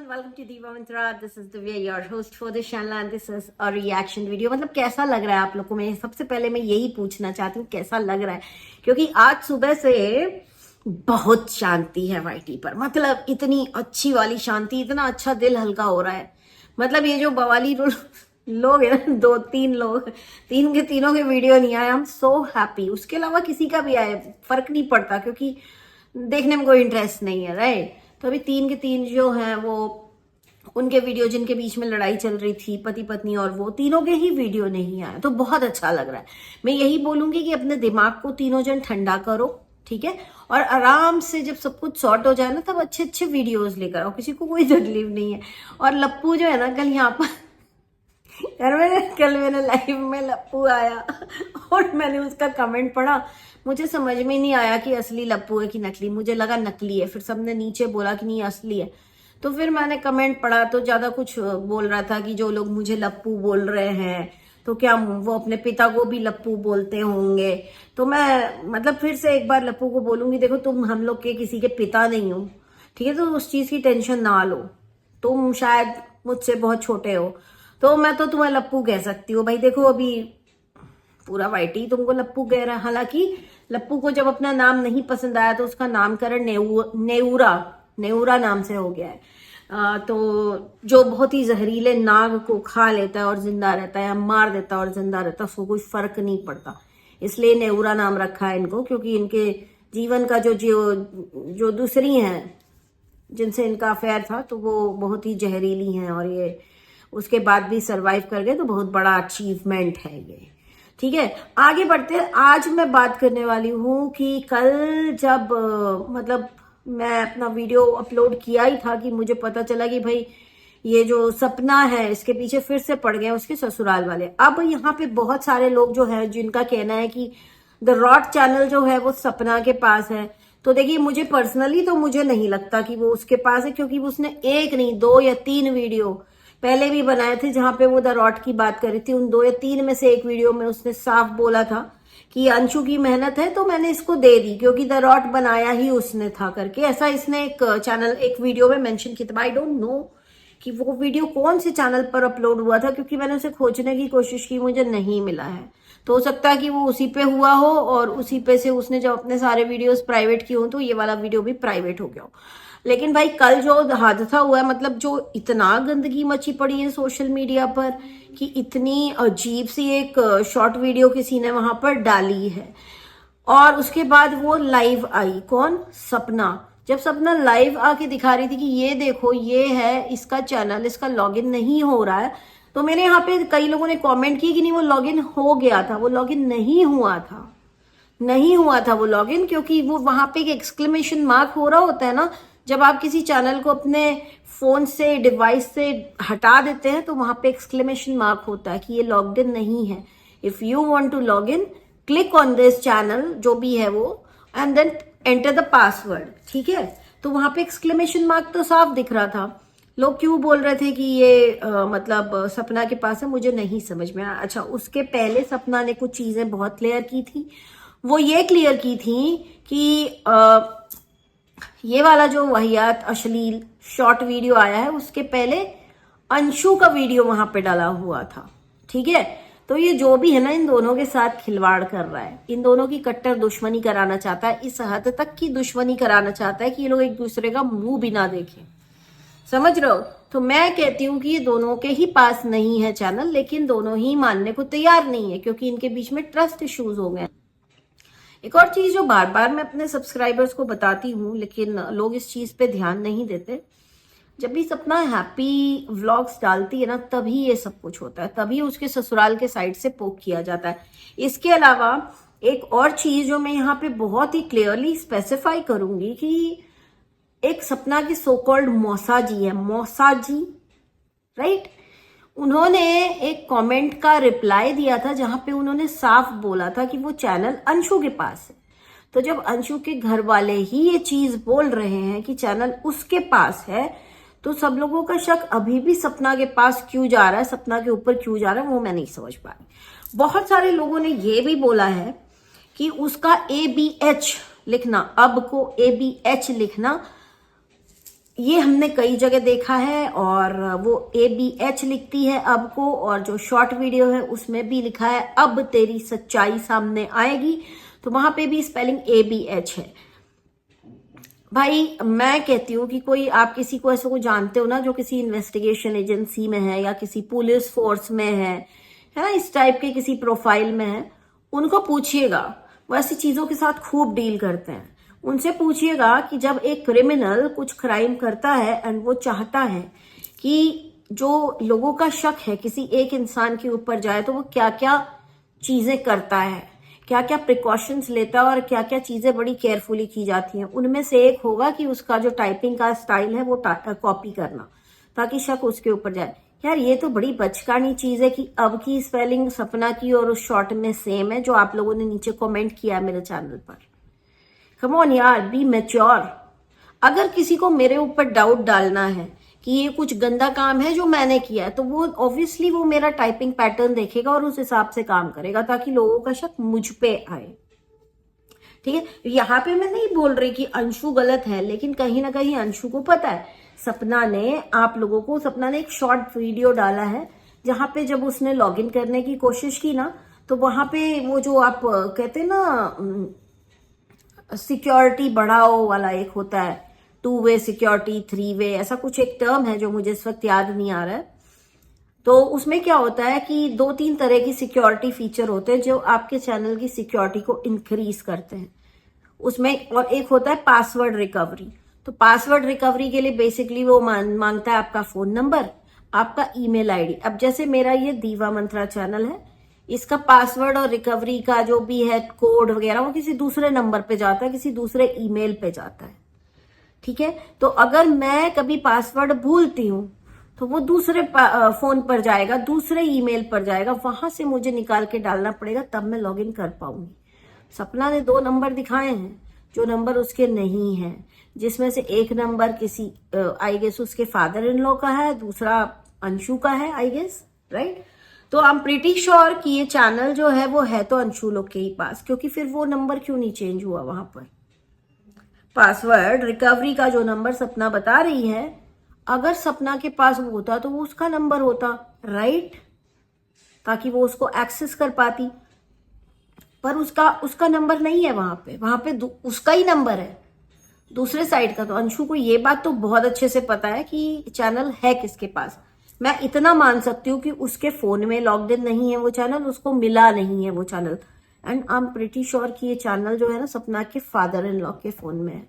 everyone, welcome to Diva Mantra. This is Divya, your host for this channel, and this is a reaction video. मतलब कैसा लग रहा है आप लोग को? मैं सबसे पहले मैं यही पूछना चाहती हूँ कैसा लग रहा है, क्योंकि आज सुबह से बहुत शांति है वाईटी पर। मतलब इतनी अच्छी वाली शांति, इतना अच्छा दिल हल्का हो रहा है। मतलब ये जो बवाली लोग है ना, दो तीन लोग, तीन के तीनों के वीडियो नहीं आए, आई एम सो हैप्पी। उसके अलावा किसी का भी आए फर्क नहीं पड़ता, क्योंकि देखने में कोई इंटरेस्ट नहीं है, राइट। तो अभी तीन के तीन जो हैं वो उनके वीडियो, जिनके बीच में लड़ाई चल रही थी पति पत्नी, और वो तीनों के ही वीडियो नहीं आए, तो बहुत अच्छा लग रहा है। मैं यही बोलूंगी कि अपने दिमाग को तीनों जन ठंडा करो, ठीक है, और आराम से जब सब कुछ सॉर्ट हो जाए ना, तब अच्छे अच्छे वीडियोस लेकर आओ, किसी को कोई तकलीफ नहीं है। और लप्पू जो है ना, कल यहाँ पर कल मैंने लाइव में लप्पू आया और मैंने उसका कमेंट पढ़ा। मुझे समझ में नहीं आया कि असली लप्पू है कि नकली। मुझे लगा नकली है, फिर सबने नीचे बोला कि नहीं असली है। तो फिर मैंने कमेंट पढ़ा तो ज्यादा कुछ बोल रहा था कि जो लोग मुझे लप्पू बोल रहे हैं तो क्या वो अपने पिता को भी लप्पू बोलते होंगे। तो मैं मतलब फिर से एक बार लप्पू को बोलूंगी, देखो तुम हम लोग के किसी के पिता नहीं हो, ठीक है, तो उस चीज की टेंशन ना लो। तुम शायद मुझसे बहुत छोटे हो, तो मैं तो तुम्हें लप्पू कह सकती हूँ। भाई देखो, अभी पूरा वाईटी तुमको लप्पू कह रहा है। हालांकि लप्पू को जब अपना नाम नहीं पसंद आया तो उसका नामकरण नेऊरा नाम से हो गया है। तो जो बहुत ही जहरीले नाग को खा लेता है और जिंदा रहता है, या मार देता है और जिंदा रहता है, उसको कोई फर्क नहीं पड़ता। इसलिए नेऊरा नाम रखा है इनको, क्योंकि इनके जीवन का जो दूसरी हैं जिनसे इनका अफेयर था, तो वो बहुत ही जहरीली हैं, और ये उसके बाद भी सरवाइव कर गए, तो बहुत बड़ा अचीवमेंट है ये, ठीक है। आगे बढ़ते हैं। आज मैं बात करने वाली हूँ कि कल जब मतलब मैं अपना वीडियो अपलोड किया ही था कि मुझे पता चला कि भाई ये जो सपना है इसके पीछे फिर से पड़ गए उसके ससुराल वाले। अब यहाँ पे बहुत सारे लोग जो है जिनका कहना है कि द रॉट चैनल जो है वो सपना के पास है। तो देखिए, मुझे पर्सनली तो मुझे नहीं लगता कि वो उसके पास है, क्योंकि उसने एक नहीं 2 या 3 वीडियो पहले भी बनाए थे जहां पे वो द रॉट की बात कर रही थी। उन 2 या 3 में से एक वीडियो में उसने साफ बोला था कि अंशु की मेहनत है तो मैंने इसको दे दी, क्योंकि द रॉट बनाया ही उसने था करके, ऐसा इसने एक वीडियो में मेंशन किया था। आई डोंट नो कि वो वीडियो कौन से चैनल पर अपलोड हुआ था, क्योंकि मैंने उसे खोजने की कोशिश की, मुझे नहीं मिला है। तो हो सकता है कि वो उसी पे हुआ हो, और उसी पे से उसने जब अपने सारे वीडियोस प्राइवेट किए हो तो ये वाला वीडियो भी प्राइवेट हो गया हो। लेकिन भाई कल जो हादसा हुआ है, मतलब जो इतना गंदगी मची पड़ी है सोशल मीडिया पर कि इतनी अजीब सी एक शॉर्ट वीडियो किसी ने वहां पर डाली है, और उसके बाद वो लाइव आई। कौन? सपना। जब सपना लाइव आके दिखा रही थी कि ये देखो ये है इसका चैनल, इसका लॉगिन नहीं हो रहा है, तो मैंने यहाँ पे कई लोगों ने कमेंट की कि नहीं वो लॉगिन हो गया था। वो लॉगिन नहीं हुआ था वो लॉगिन, क्योंकि वो वहां पे एक एक्सक्लेमेशन मार्क हो रहा होता है ना, जब आप किसी चैनल को अपने फोन से, डिवाइस से हटा देते हैं तो वहां पे एक्सक्लेमेशन मार्क होता है कि ये लॉग्ड इन नहीं है। If you want to log in, click on this channel, जो भी है वो, and then enter the password, ठीक है। तो वहां पे एक्सक्लेमेशन मार्क तो साफ दिख रहा था। लोग क्यों बोल रहे थे कि ये मतलब सपना के पास है, मुझे नहीं समझ में आया। अच्छा, उसके पहले सपना ने कुछ चीजें बहुत क्लियर की थी। वो ये क्लियर की थी कि ये वाला जो वाहियात अश्लील शॉर्ट वीडियो आया है, उसके पहले अंशु का वीडियो वहां पे डाला हुआ था, ठीक है। तो ये जो भी है ना, इन दोनों के साथ खिलवाड़ कर रहा है, इन दोनों की कट्टर दुश्मनी कराना चाहता है, इस हद तक की दुश्मनी कराना चाहता है कि ये लोग एक दूसरे का मुंह भी ना देखें। समझ रहे हो? तो मैं कहती हूँ कि ये दोनों के ही पास नहीं है चैनल, लेकिन दोनों ही मानने को तैयार नहीं है, क्योंकि इनके बीच में ट्रस्ट इश्यूज हो गए। एक और चीज जो बार बार मैं अपने सब्सक्राइबर्स को बताती हूँ, लेकिन लोग इस चीज पे ध्यान नहीं देते, जब भी सपना हैप्पी व्लॉग्स डालती है ना, तभी ये सब कुछ होता है, तभी उसके ससुराल के साइड से पोक किया जाता है। इसके अलावा एक और चीज जो मैं यहाँ पे बहुत ही क्लियरली स्पेसिफाई करूंगी कि एक सपना की सो कॉल्ड मौसाजी है, मौसाजी, राइट। उन्होंने एक कमेंट का रिप्लाई दिया था जहां पे उन्होंने साफ बोला था कि वो चैनल अंशु के पास है। तो जब अंशु के घर वाले ही ये चीज बोल रहे हैं कि चैनल उसके पास है, तो सब लोगों का शक अभी भी सपना के पास क्यों जा रहा है, सपना के ऊपर क्यों जा रहा है, वो मैं नहीं समझ पा रही। बहुत सारे लोगों ने ये भी बोला है कि उसका ABH लिखना, अब को ABH लिखना ये हमने कई जगह देखा है, और वो ABH लिखती है अब को, और जो शॉर्ट वीडियो है उसमें भी लिखा है अब तेरी सच्चाई सामने आएगी, तो वहां पे भी स्पेलिंग ABH है। भाई मैं कहती हूँ कि कोई आप किसी को ऐसे को जानते हो ना जो किसी इन्वेस्टिगेशन एजेंसी में है या किसी पुलिस फोर्स में है ना, इस टाइप के किसी प्रोफाइल में है, उनको पूछिएगा, वो ऐसी चीजों के साथ खूब डील करते हैं। उनसे पूछिएगा कि जब एक क्रिमिनल कुछ क्राइम करता है एंड वो चाहता है कि जो लोगों का शक है किसी एक इंसान के ऊपर जाए, तो वो क्या क्या चीजें करता है, क्या क्या प्रिकॉशंस लेता है और क्या क्या चीजें बड़ी केयरफुली की जाती हैं। उनमें से एक होगा कि उसका जो टाइपिंग का स्टाइल है वो कॉपी करना, ताकि शक उसके ऊपर जाए। यार ये तो बड़ी बचकानी चीज है कि अब की स्पेलिंग सपना की और उस शॉर्ट में सेम है, जो आप लोगों ने नीचे कमेंट किया मेरे चैनल पर। कम ऑन यार, बी मैच्योर। अगर किसी को मेरे ऊपर डाउट डालना है कि ये कुछ गंदा काम है जो मैंने किया है, तो वो ऑब्वियसली वो मेरा टाइपिंग पैटर्न देखेगा और उस हिसाब से काम करेगा, ताकि लोगों का शक मुझ पे आए। ठीक है, यहाँ पे मैं नहीं बोल रही कि अंशु गलत है, लेकिन कहीं ना कहीं अंशु को पता है। सपना ने एक शॉर्ट वीडियो डाला है जहां पे जब उसने लॉगिन करने की कोशिश की ना, तो वहां पे वो जो आप कहते हैं ना सिक्योरिटी बढ़ाओ वाला एक होता है, 2 वे सिक्योरिटी, 3 वे, ऐसा कुछ एक टर्म है जो मुझे इस वक्त याद नहीं आ रहा है। तो उसमें क्या होता है कि 2-3 तरह की सिक्योरिटी फीचर होते हैं जो आपके चैनल की सिक्योरिटी को इंक्रीज करते हैं उसमें, और एक होता है पासवर्ड रिकवरी। तो पासवर्ड रिकवरी के लिए बेसिकली वो मांगता है आपका फोन नंबर, आपका ईमेल आईडी। अब जैसे मेरा ये दीवा मंत्रा चैनल है, इसका पासवर्ड और रिकवरी का जो भी है कोड वगैरह वो किसी दूसरे नंबर पे जाता है, किसी दूसरे ईमेल पे जाता है। ठीक है, तो अगर मैं कभी पासवर्ड भूलती हूँ तो वो दूसरे फोन पर जाएगा, दूसरे ईमेल पर जाएगा, वहां से मुझे निकाल के डालना पड़ेगा, तब मैं लॉगिन कर पाऊंगी। सपना ने 2 नंबर दिखाए हैं जो नंबर उसके नहीं है, जिसमें से एक नंबर किसी आई गेस उसके फादर इन लॉ का है, दूसरा अंशु का है आई गेस, राइट। तो आई एम प्रीटी श्योर कि ये चैनल जो है वो है तो अंशु लोग के ही पास, क्योंकि फिर वो नंबर क्यों नहीं चेंज हुआ वहां पर। पासवर्ड रिकवरी का जो नंबर सपना बता रही है, अगर सपना के पास वो होता तो वो उसका नंबर होता, राइट, ताकि वो उसको एक्सेस कर पाती। पर उसका नंबर नहीं है वहां पे उसका ही नंबर है दूसरे साइड का। तो अंशु को ये बात तो बहुत अच्छे से पता है कि चैनल है किसके पास। मैं इतना मान सकती हूँ कि उसके फोन में लॉग्ड इन नहीं है वो चैनल, उसको मिला नहीं है वो channel, and I am pretty sure कि ये चैनल जो है ना सपना के फादर इन लॉ के फोन में है,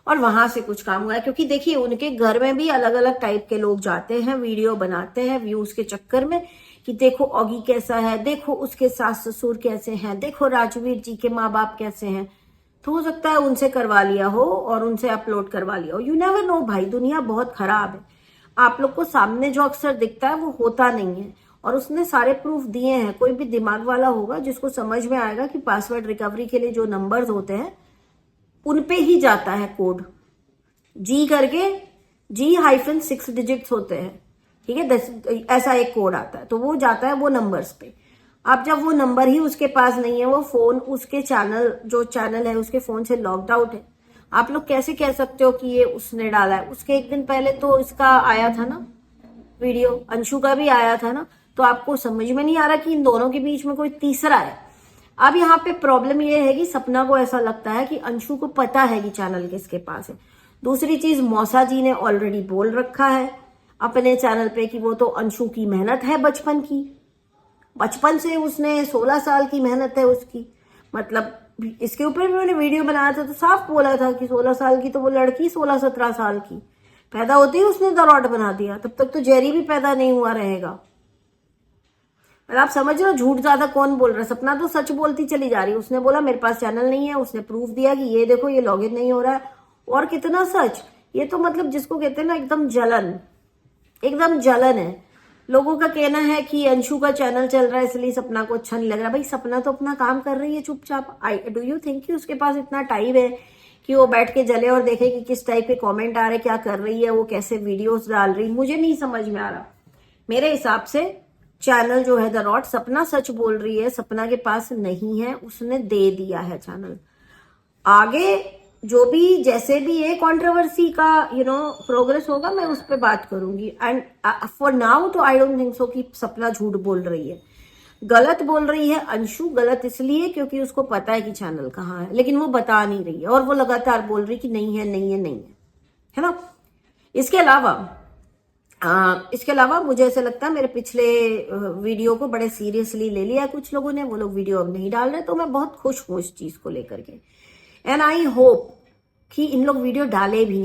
और वहां से कुछ काम हुआ है। क्योंकि देखिए उनके घर में भी अलग अलग टाइप के लोग जाते हैं, वीडियो बनाते हैं व्यूज के चक्कर में, कि देखो ऑगी कैसा है, देखो उसके सास ससुर कैसे हैं, देखो राजवीर जी के माँ बाप कैसे हैं। तो हो सकता है उनसे करवा लिया हो और उनसे अपलोड करवा लिया हो, यू नेवर नो भाई, दुनिया बहुत खराब है। आप लोग को सामने जो अक्सर दिखता है वो होता नहीं है, और उसने सारे प्रूफ दिए हैं। कोई भी दिमाग वाला होगा जिसको समझ में आएगा कि पासवर्ड रिकवरी के लिए जो नंबर्स होते हैं उन पे ही जाता है कोड, जी करके, G-6 डिजिट्स होते हैं, ठीक है, ऐसा एक कोड आता है, तो वो जाता है वो नंबर्स पे। अब जब वो नंबर ही उसके पास नहीं है, वो फोन उसके जो चैनल है उसके फोन से लॉग्ड आउट है, आप लोग कैसे कह सकते हो कि ये उसने डाला है। उसके एक दिन पहले तो इसका आया था ना वीडियो, अंशु का भी आया था ना, तो आपको समझ में नहीं आ रहा कि इन दोनों के बीच में कोई तीसरा है। अब यहाँ पे प्रॉब्लम ये है कि सपना को ऐसा लगता है कि अंशु को पता है कि चैनल किसके पास है। दूसरी चीज, मौसा जी ने ऑलरेडी बोल रखा है अपने चैनल पे कि वो तो अंशु की मेहनत है बचपन से उसने 16 साल की मेहनत है उसकी। मतलब इसके ऊपर भी मैंने वीडियो बनाया था तो साफ बोला था कि 16 साल की तो वो लड़की 16-17 साल की पैदा होती है उसने दरौट बना दिया, तब तक तो जेरी भी पैदा नहीं हुआ रहेगा। मतलब आप समझ रहे हो झूठ ज्यादा कौन बोल रहा है। सपना तो सच बोलती चली जा रही है, उसने बोला मेरे पास चैनल नहीं है, उसने प्रूफ दिया कि ये देखो ये लॉगिन नहीं हो रहा है, और कितना सच। ये तो मतलब जिसको कहते हैं ना एकदम जलन है। लोगों का कहना है कि अंशु का चैनल चल रहा है इसलिए सपना को अच्छा नहीं लग रहा। भाई सपना तो अपना काम कर रही है चुपचाप। डू यू थिंक कि उसके पास इतना टाइम है कि वो बैठ के जले और देखे कि किस टाइप के कमेंट आ रहे, क्या कर रही है वो, कैसे वीडियोस डाल रही, मुझे नहीं समझ में आ रहा। मेरे हिसाब से चैनल जो है द रॉट, सपना सच बोल रही है, सपना के पास नहीं है, उसने दे दिया है चैनल। आगे जो भी जैसे भी ये कंट्रोवर्सी का प्रोग्रेस होगा मैं उस पर बात करूंगी। एंड फॉर नाउ तो आई डोंट थिंक सो कि सपना झूठ बोल रही है, गलत बोल रही है अंशु। गलत इसलिए क्योंकि उसको पता है कि चैनल कहाँ है, लेकिन वो बता नहीं रही है और वो लगातार बोल रही कि नहीं है नहीं है नहीं है ना। इसके अलावा मुझे ऐसा लगता है मेरे पिछले वीडियो को बड़े सीरियसली ले लिया कुछ लोगों ने, वो लोग वीडियो अब नहीं डाल रहे, तो मैं बहुत खुश हूँ इस चीज को लेकर के। एंड आई होप कि इन लोग वीडियो डाले भी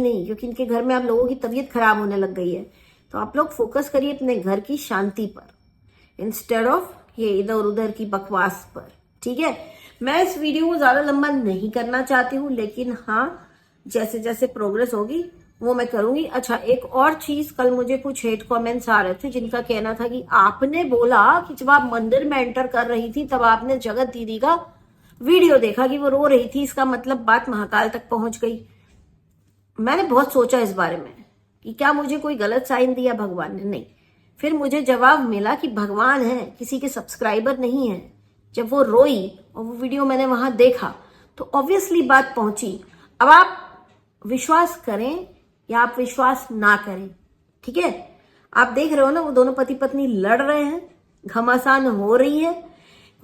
नहीं, क्योंकि इनके घर में आप लोगों की तबीयत खराब होने लग गई है। तो आप लोग फोकस करिए अपने घर की शांति पर इंस्टेड ऑफ ये इधर उधर की बकवास पर, ठीक है। मैं इस वीडियो को ज्यादा लंबा नहीं करना चाहती हूँ, लेकिन हाँ जैसे जैसे प्रोग्रेस होगी वो मैं करूंगी। अच्छा, एक और चीज, कल मुझे कुछ हेट कमेंट्स आ रहे थे जिनका कहना था कि आपने बोला कि जब आप मंदिर में एंटर कर रही थी तब आपने जगत दीदी का वीडियो देखा कि वो रो रही थी, इसका मतलब बात महाकाल तक पहुंच गई। मैंने बहुत सोचा इस बारे में कि क्या मुझे कोई गलत साइन दिया भगवान ने, नहीं। फिर मुझे जवाब मिला कि भगवान है, किसी के सब्सक्राइबर नहीं है। जब वो रोई और वो वीडियो मैंने वहां देखा तो ऑब्वियसली बात पहुंची। अब आप विश्वास करें या आप विश्वास ना करें, ठीक है। आप देख रहे हो ना, वो दोनों पति पत्नी लड़ रहे हैं, घमासान हो रही है।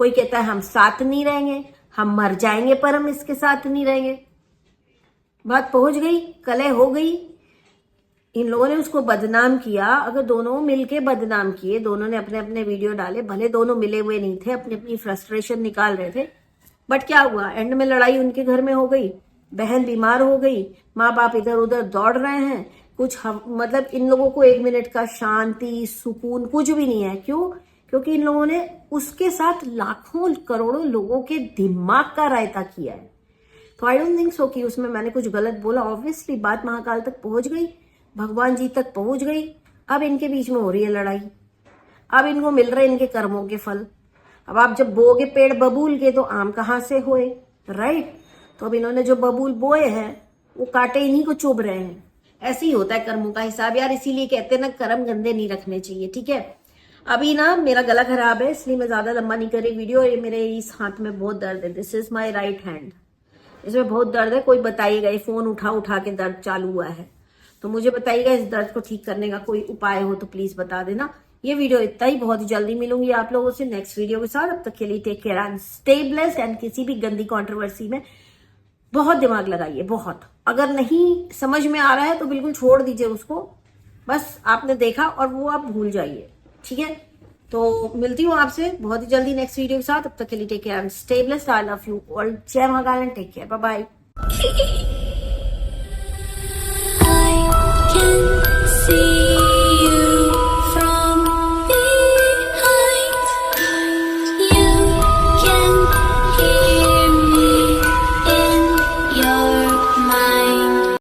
कोई कहता है हम साथ नहीं रहेंगे, हम मर जाएंगे पर हम इसके साथ नहीं रहेंगे। बात पहुंच गई, कलह हो गई, इन लोगों ने उसको बदनाम किया। अगर दोनों मिलके बदनाम किए, दोनों ने अपने अपने वीडियो डाले, भले दोनों मिले हुए नहीं थे, अपनी अपनी फ्रस्ट्रेशन निकाल रहे थे, बट क्या हुआ, एंड में लड़ाई उनके घर में हो गई, बहन बीमार हो गई, माँ बाप इधर उधर दौड़ रहे हैं। मतलब इन लोगों को 1 मिनट का शांति सुकून कुछ भी नहीं है। क्यों? क्योंकि इन लोगों ने उसके साथ लाखों करोड़ों लोगों के दिमाग का रायता किया है। तो आई डोंट थिंक सो कि उसमें मैंने कुछ गलत बोला। ऑब्वियसली बात महाकाल तक पहुंच गई, भगवान जी तक पहुंच गई। अब इनके बीच में हो रही है लड़ाई, अब इनको मिल रहे इनके कर्मों के फल। अब आप जब बोगे पेड़ बबूल के तो आम कहाँ से होए, राइट। तो अब इन्होंने जो बबूल बोए हैं वो कांटे इन्हीं को चुभ रहे हैं। ऐसे ही होता है कर्मों का हिसाब यार, इसीलिए कहते हैं ना कर्म गंदे नहीं रखने चाहिए, ठीक है। अभी ना मेरा गला खराब है, इसलिए मैं ज्यादा लंबा नहीं कर रही वीडियो। ये मेरे इस हाथ में बहुत दर्द है, this is my right hand, इसमें बहुत दर्द है। कोई बताइएगा, ये फोन उठा उठा के दर्द चालू हुआ है, तो मुझे बताइएगा इस दर्द को ठीक करने का कोई उपाय हो तो प्लीज बता देना। ये वीडियो इतना ही, बहुत जल्दी मिलूंगी आप लोगों से नेक्स्ट वीडियो के साथ। अब तक के लिए take care and stay blessed. And किसी भी गंदी कंट्रोवर्सी में बहुत दिमाग लगाइए, बहुत। अगर नहीं समझ में आ रहा है तो बिल्कुल छोड़ दीजिए उसको, बस आपने देखा और वो आप भूल जाइए, ठीक है। तो मिलती हूँ आपसे बहुत ही जल्दी नेक्स्ट वीडियो के साथ। अब तक के लिए take care and stay blessed. I love you all. जय Mahakal and take care, bye bye. I can see